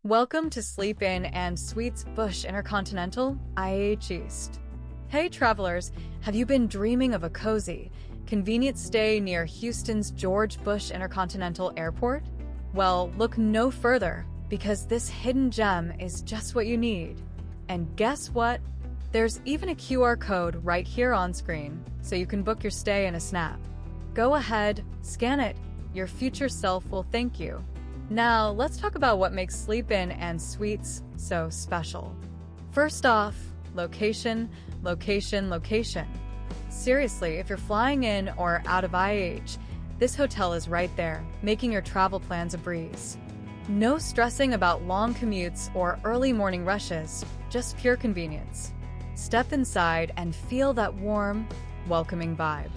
Welcome to Sleep Inn and Suites Bush Intercontinental, IAH East. Hey travelers, have you been dreaming of a cozy, convenient stay near Houston's George Bush Intercontinental Airport? Well, look no further, because this hidden gem is just what you need. And guess what? There's even a QR code right here on screen, so you can book your stay in a snap. Go ahead, scan it. Your future self will thank you. Now, let's talk about what makes Sleep Inn and Suites so special. First off, location, location, location. Seriously, if you're flying in or out of IAH, this hotel is right there, making your travel plans a breeze. No stressing about long commutes or early morning rushes, just pure convenience. Step inside and feel that warm, welcoming vibe.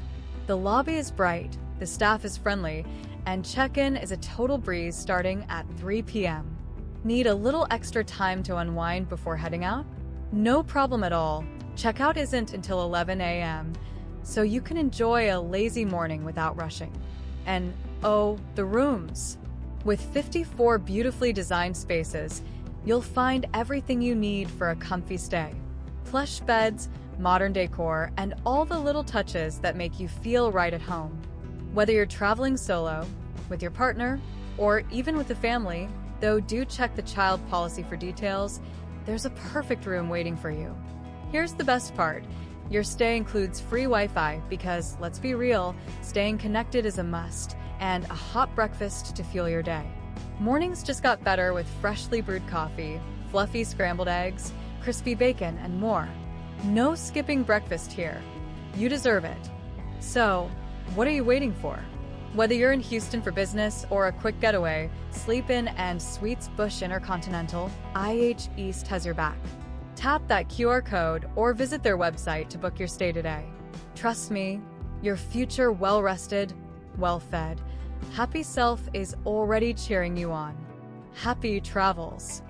The lobby is bright, the staff is friendly, and check-in is a total breeze starting at 3 p.m. Need a little extra time to unwind before heading out? No problem at all. Checkout isn't until 11 a.m., so you can enjoy a lazy morning without rushing. And oh, the rooms! With 54 beautifully designed spaces, you'll find everything you need for a comfy stay. Plush beds, modern decor, and all the little touches that make you feel right at home. Whether you're traveling solo, with your partner, or even with the family, though do check the child policy for details, there's a perfect room waiting for you. Here's the best part. Your stay includes free Wi-Fi because, let's be real, staying connected is a must, and a hot breakfast to fuel your day. Mornings just got better with freshly brewed coffee, fluffy scrambled eggs, crispy bacon, and more. No skipping breakfast here. You deserve it. So, what are you waiting for? Whether you're in Houston for business or a quick getaway, Sleep Inn and Suites Bush Intercontinental, IAH East has your back. Tap that QR code or visit their website to book your stay today. Trust me, your future well-rested, well-fed, happy self is already cheering you on. Happy travels!